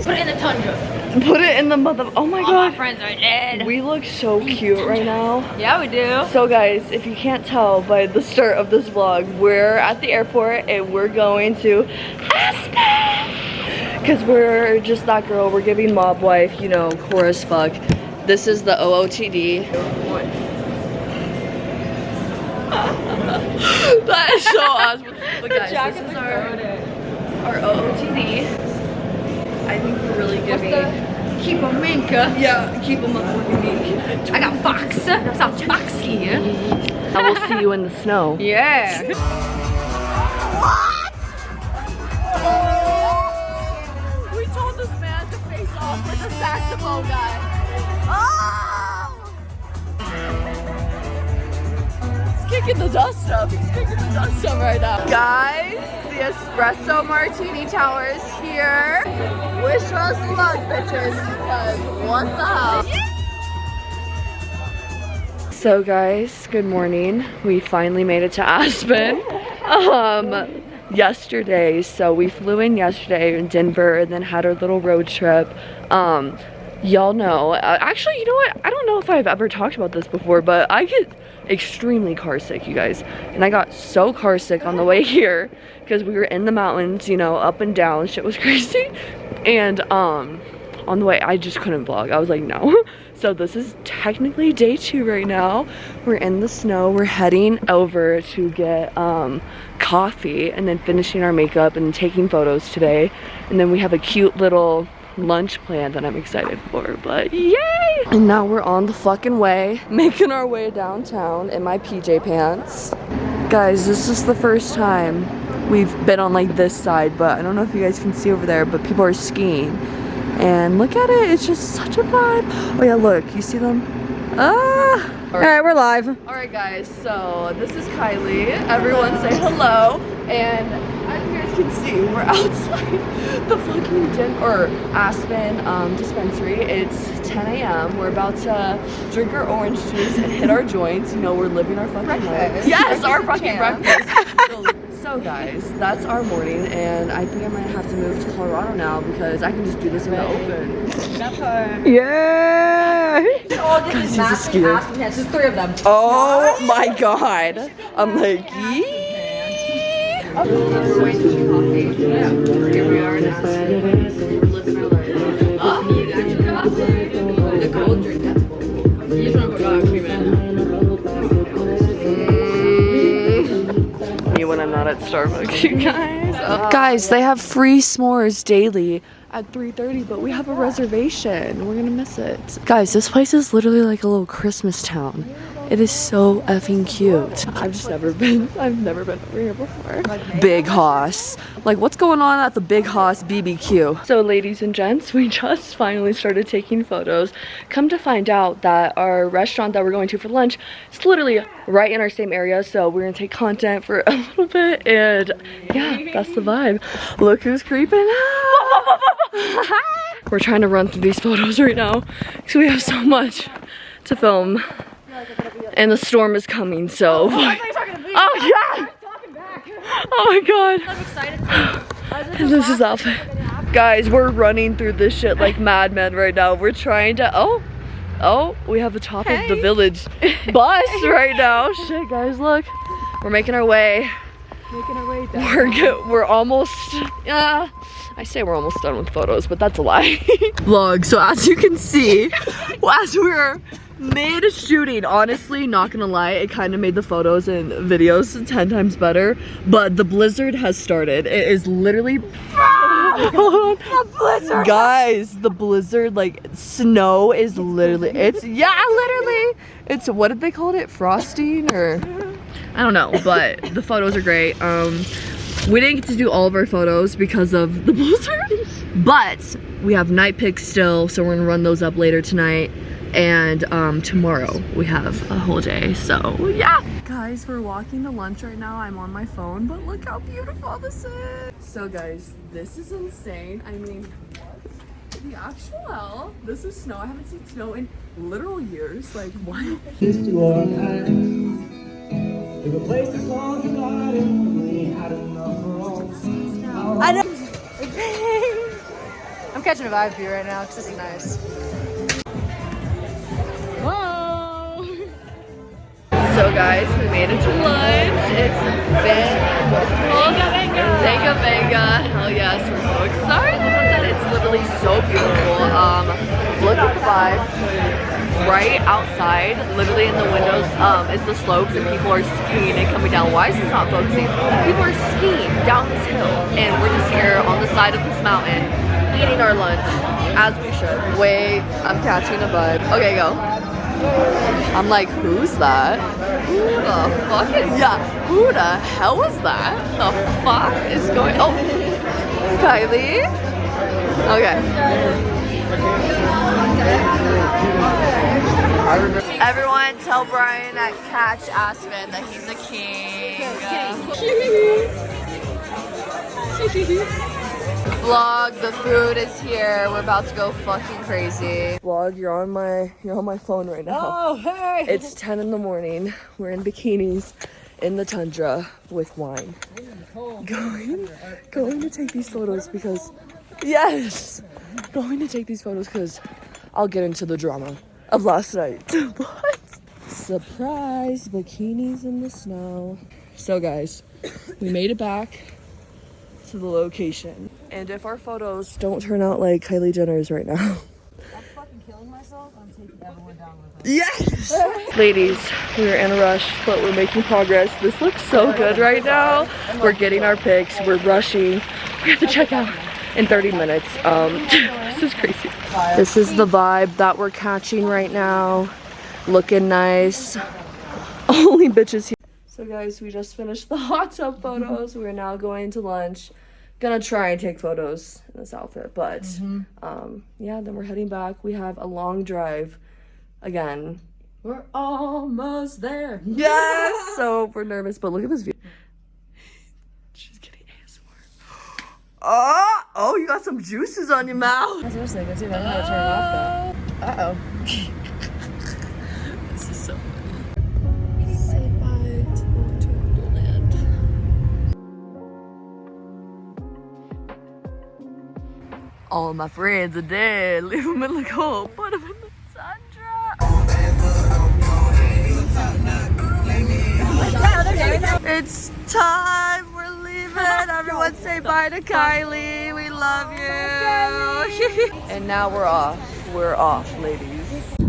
Put it in the tundra. Put it in the mother. Oh my god. All my friends are dead. We look so cute right now. Yeah, we do. So guys, if you can't tell by the start of this vlog, we're at the airport and we're going to Aspen. Because we're just that girl. We're giving mob wife, you know, core as fuck. This is the OOTD. That is so awesome. But guys, this is our OOTD. I think we're really giving. Keep a minka. Yeah, keep them motherfucking meek. I got box. Some box here. I will see you in the snow. Yeah. What? We told this man to face off with the saxophone guy. Oh! He's kicking the dust up. He's kicking the dust up right now. Guys, the espresso martini tower is here. Wish us luck, bitches, because what the hell? So guys, good morning. We finally made it to Aspen. Yesterday, so we flew in yesterday in Denver and then had our little road trip. Y'all know, actually, you know what? I don't know if I've ever talked about this before, but I get extremely car sick, you guys. And I got so car sick on the way here because we were in the mountains, you know, up and down. Shit was crazy. And on the way, I just couldn't vlog. I was like, no. So this is technically day 2 right now. We're in the snow. We're heading over to get coffee and then finishing our makeup and taking photos today. And then we have a cute little lunch plan that I'm excited for, but yay! And now we're on the fucking way, making our way downtown in my PJ pants. Guys, this is the first time we've been on like this side, but I don't know if you guys can see over there, but people are skiing. And look at it, it's just such a vibe. Oh yeah, look, you see them? Ah! All right, we're live. All right, guys, so this is Kylie. Everyone say hello. And as you guys can see, we're outside the fucking Aspen dispensary. It's 10 a.m. We're about to drink our orange juice and hit our joints. You know, we're living our fucking life. Yes, our fucking breakfast. So guys, that's our morning, and I think I might have to move to Colorado now because I can just do this in the open. Yeah! Guys, he's scared. There's 3 of them. Oh my god! I'm like, yee! We're waiting for coffee. Yeah. Here we are in Aspen. We're living our life. Oh, you got your coffee. The cold drink. You just want to put cream in. When I'm not at Starbucks, you guys. Guys, they have free s'mores daily at 3:30, but we have a reservation. We're gonna miss it. Guys, this place is literally like a little Christmas town. It is so effing cute. I've never been over here before. Big Hoss. Like, what's going on at the Big Hoss BBQ? So ladies and gents, we just finally started taking photos. Come to find out that our restaurant that we're going to for lunch is literally right in our same area. So we're gonna take content for a little bit, and yeah, that's the vibe. Look who's creeping out. We're trying to run through these photos right now because we have so much to film. And the storm is coming, so. Oh yeah! Oh my god! I'm excited. And this is outfit. Guys, we're running through this shit like madmen right now. We're trying to. Oh, we have the top of the village bus right now. Shit, guys, look. We're making our way. We're almost. I say we're almost done with photos, but that's a lie. Vlog. So as you can see, as we're mid-shooting, honestly, not gonna lie, it kind of made the photos and videos 10 times better, but the blizzard has started. It is literally the blizzard, guys. The blizzard, like, snow is literally, it's, yeah, literally, it's, what did they call it, frosting, or I don't know, but the photos are great. We didn't get to do all of our photos because of the blizzard, but we have night pics still, so we're gonna run those up later tonight. And tomorrow we have a whole day, so yeah. Guys, guys, we're walking to lunch right now. I'm on my phone, but look how beautiful this is. So guys, this is insane. I mean, the actual, this is snow. I haven't seen snow in literal years. Like, what? I know. I'm catching a vibe for you right now because this is nice. Whoa! So guys, we made it to lunch. It's Venga Venga. Venga Venga. Hell yes, we're so excited. It's literally so beautiful. Look at the vibe. Right outside, literally in the windows, is the slopes and people are skiing and coming down. Why is this not focusing? People are skiing down this hill and we're just here on the side of this mountain eating our lunch, as we should. Wait, I'm catching a vibe. Okay, go. I'm like, who's that? Who the fuck is, yeah, who the hell is that? The fuck is going, oh, Kylie? Okay. Everyone tell Brian at Catch Aspen that he's a king. Vlog, the food is here. We're about to go fucking crazy. Vlog, you're on my phone right now. Oh, hey! It's 10 in the morning. We're in bikinis in the tundra with wine. Going to take these photos because, yes! Going to take these photos because I'll get into the drama of last night. What? Surprise! Bikinis in the snow. So guys, we made it back to the location. And if our photos don't turn out like Kylie Jenner's right now, I'm fucking killing myself. I'm taking everyone down with me. yes! Ladies, we're in a rush, but we're making progress. This looks so good right now. We're getting our pics. We're rushing. We have to check out in 30 minutes. This is crazy. This is the vibe that we're catching right now. Looking nice. Only bitches here. So guys, we just finished the hot tub photos. We're now going to lunch. Gonna try and take photos in this outfit, but yeah, then we're heading back. We have a long drive again. We're almost there. Yes! So we're nervous, but look at this view. She's getting ASMR. Oh, you got some juices on your mouth. Seriously, let's see if I know how to turn it off though. Uh-oh. This is so funny. Say bye to Wonderland. All my friends are dead. Leave them in the cold. Put them in the tundra. It's time. We're leaving. Everyone say bye to Kylie. We love you. And now we're off. We're off, ladies.